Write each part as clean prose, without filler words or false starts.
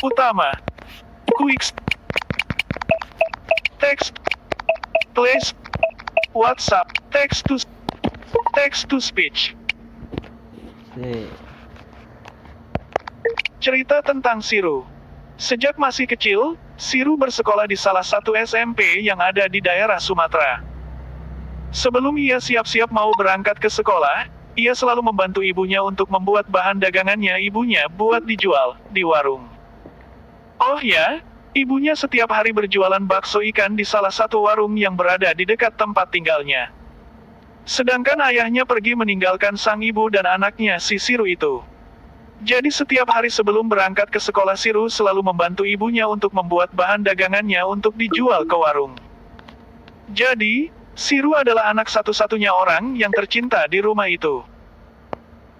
Utama. Quick. Text. Place. WhatsApp. Text to speech. Cerita tentang Siru. Sejak masih kecil, Siru bersekolah di salah satu SMP yang ada di daerah Sumatera. Sebelum ia siap-siap mau berangkat ke sekolah, ia selalu membantu ibunya untuk membuat bahan dagangannya ibunya buat dijual di warung. Oh ya, ibunya setiap hari berjualan bakso ikan di salah satu warung yang berada di dekat tempat tinggalnya. Sedangkan ayahnya pergi meninggalkan sang ibu dan anaknya si Siru itu. Jadi setiap hari sebelum berangkat ke sekolah Siru selalu membantu ibunya untuk membuat bahan dagangannya untuk dijual ke warung. Jadi, Siru adalah anak satu-satunya orang yang tercinta di rumah itu.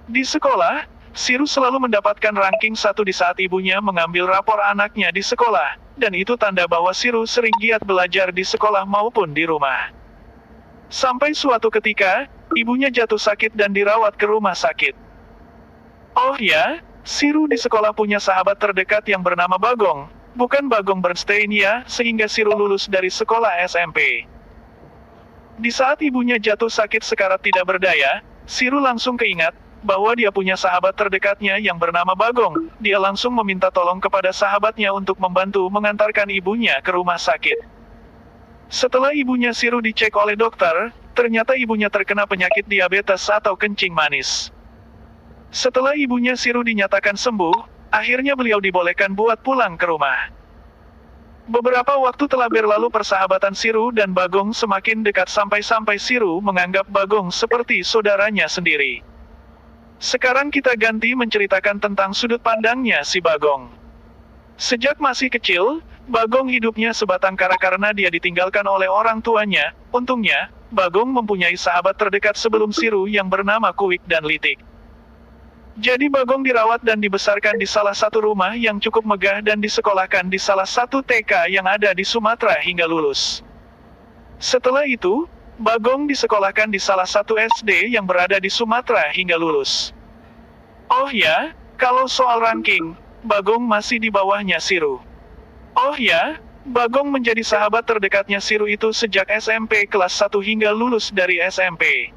Di sekolah, Siru selalu mendapatkan ranking 1 di saat ibunya mengambil rapor anaknya di sekolah, dan itu tanda bahwa Siru sering giat belajar di sekolah maupun di rumah. Sampai suatu ketika, ibunya jatuh sakit dan dirawat ke rumah sakit. Oh ya, Siru di sekolah punya sahabat terdekat yang bernama Bagong, bukan Bagong Bernstein ya, sehingga Siru lulus dari sekolah SMP. Di saat ibunya jatuh sakit sekarat tidak berdaya, Siru langsung keingat bahwa dia punya sahabat terdekatnya yang bernama Bagong. Dia langsung meminta tolong kepada sahabatnya untuk membantu mengantarkan ibunya ke rumah sakit. Setelah ibunya Siru dicek oleh dokter, ternyata ibunya terkena penyakit diabetes atau kencing manis. Setelah ibunya Siru dinyatakan sembuh, akhirnya beliau dibolehkan buat pulang ke rumah. Beberapa waktu telah berlalu, persahabatan Siru dan Bagong semakin dekat sampai-sampai Siru menganggap Bagong seperti saudaranya sendiri. Sekarang kita ganti menceritakan tentang sudut pandangnya si Bagong. Sejak masih kecil, Bagong hidupnya sebatang kara karena dia ditinggalkan oleh orang tuanya. Untungnya, Bagong mempunyai sahabat terdekat sebelum Siru yang bernama Kuik dan Litik. Jadi Bagong dirawat dan dibesarkan di salah satu rumah yang cukup megah dan disekolahkan di salah satu TK yang ada di Sumatera hingga lulus. Setelah itu, Bagong disekolahkan di salah satu SD yang berada di Sumatera hingga lulus. Oh ya, kalau soal ranking, Bagong masih di bawahnya Siru. Oh ya, Bagong menjadi sahabat terdekatnya Siru itu sejak SMP kelas 1 hingga lulus dari SMP.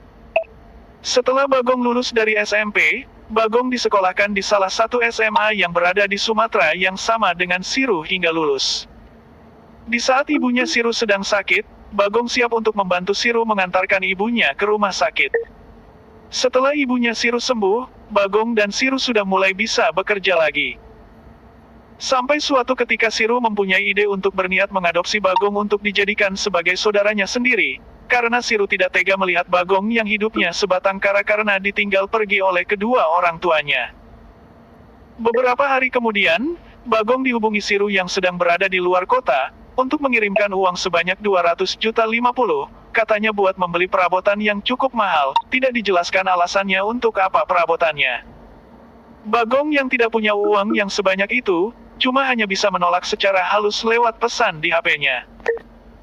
Setelah Bagong lulus dari SMP, Bagong disekolahkan di salah satu SMA yang berada di Sumatera yang sama dengan Siru hingga lulus. Di saat ibunya Siru sedang sakit, Bagong siap untuk membantu Siru mengantarkan ibunya ke rumah sakit. Setelah ibunya Siru sembuh, Bagong dan Siru sudah mulai bisa bekerja lagi. Sampai suatu ketika Siru mempunyai ide untuk berniat mengadopsi Bagong untuk dijadikan sebagai saudaranya sendiri. Karena Siru tidak tega melihat Bagong yang hidupnya sebatang kara karena ditinggal pergi oleh kedua orang tuanya. Beberapa hari kemudian, Bagong dihubungi Siru yang sedang berada di luar kota, untuk mengirimkan uang sebanyak 200,50 juta, katanya buat membeli perabotan yang cukup mahal. Tidak dijelaskan alasannya untuk apa perabotannya. Bagong yang tidak punya uang yang sebanyak itu, cuma hanya bisa menolak secara halus lewat pesan di HP-nya.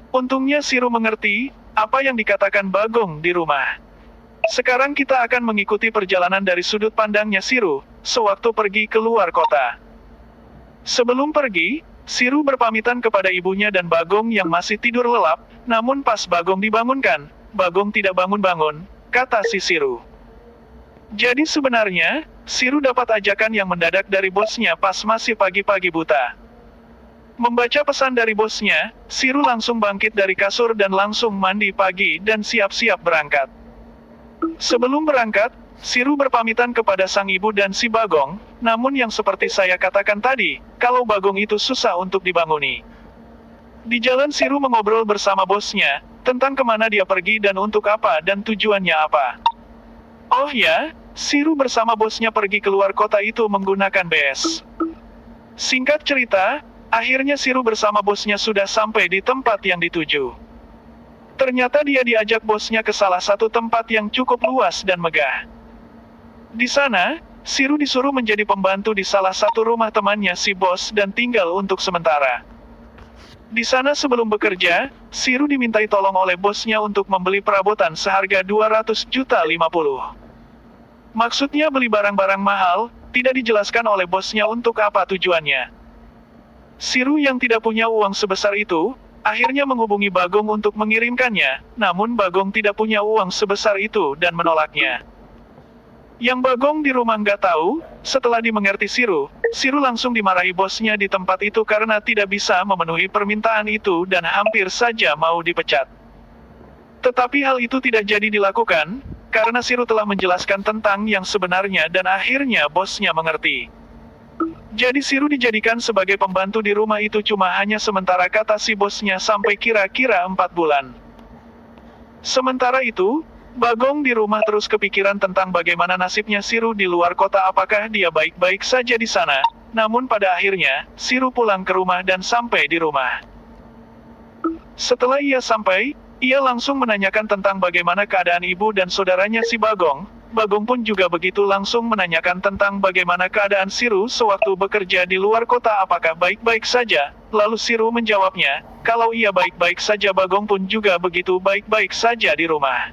Untungnya Siru mengerti apa yang dikatakan Bagong di rumah. Sekarang kita akan mengikuti perjalanan dari sudut pandangnya Siru, sewaktu pergi ke luar kota. Sebelum pergi, Siru berpamitan kepada ibunya dan Bagong yang masih tidur lelap, namun pas Bagong dibangunkan, Bagong tidak bangun-bangun, kata si Siru. Jadi sebenarnya, Siru dapat ajakan yang mendadak dari bosnya pas masih pagi-pagi buta. Membaca pesan dari bosnya, Siru langsung bangkit dari kasur dan langsung mandi pagi dan siap-siap berangkat. Sebelum berangkat, Siru berpamitan kepada sang ibu dan si Bagong, namun yang seperti saya katakan tadi, kalau Bagong itu susah untuk dibanguni. Di jalan Siru mengobrol bersama bosnya, tentang kemana dia pergi dan untuk apa dan tujuannya apa. Oh ya, Siru bersama bosnya pergi keluar kota itu menggunakan BS. Singkat cerita, akhirnya Siru bersama bosnya sudah sampai di tempat yang dituju. Ternyata dia diajak bosnya ke salah satu tempat yang cukup luas dan megah. Di sana, Siru disuruh menjadi pembantu di salah satu rumah temannya si bos dan tinggal untuk sementara. Di sana sebelum bekerja, Siru dimintai tolong oleh bosnya untuk membeli perabotan seharga 200,50 juta. Maksudnya beli barang-barang mahal, tidak dijelaskan oleh bosnya untuk apa tujuannya. Siru yang tidak punya uang sebesar itu, akhirnya menghubungi Bagong untuk mengirimkannya, namun Bagong tidak punya uang sebesar itu dan menolaknya. Yang Bagong di rumah nggak tahu, setelah dimengerti Siru, Siru langsung dimarahi bosnya di tempat itu karena tidak bisa memenuhi permintaan itu dan hampir saja mau dipecat. Tetapi hal itu tidak jadi dilakukan, karena Siru telah menjelaskan tentang yang sebenarnya dan akhirnya bosnya mengerti. Jadi Siru dijadikan sebagai pembantu di rumah itu cuma hanya sementara kata si bosnya sampai kira-kira 4 bulan. Sementara itu, Bagong di rumah terus kepikiran tentang bagaimana nasibnya Siru di luar kota, apakah dia baik-baik saja di sana. Namun pada akhirnya, Siru pulang ke rumah dan sampai di rumah. Setelah ia sampai, ia langsung menanyakan tentang bagaimana keadaan ibu dan saudaranya si Bagong. Bagong pun juga begitu langsung menanyakan tentang bagaimana keadaan Siru sewaktu bekerja di luar kota, apakah baik-baik saja. Lalu Siru menjawabnya, kalau ia baik-baik saja. Bagong pun juga begitu baik-baik saja di rumah.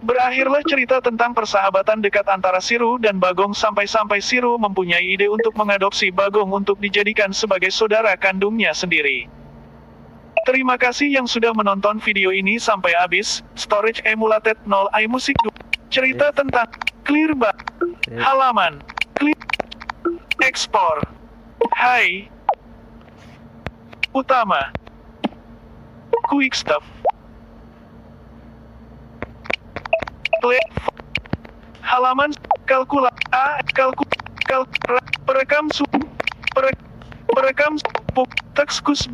Berakhirlah cerita tentang persahabatan dekat antara Siru dan Bagong sampai-sampai Siru mempunyai ide untuk mengadopsi Bagong untuk dijadikan sebagai saudara kandungnya sendiri. Terima kasih yang sudah menonton video ini sampai habis. Storage emulated 0 iMusic 2. Cerita tentang clear bar, halaman, clear, ekspor, hai, utama, quick stop, play, halaman, perekam, perekam, tekskus.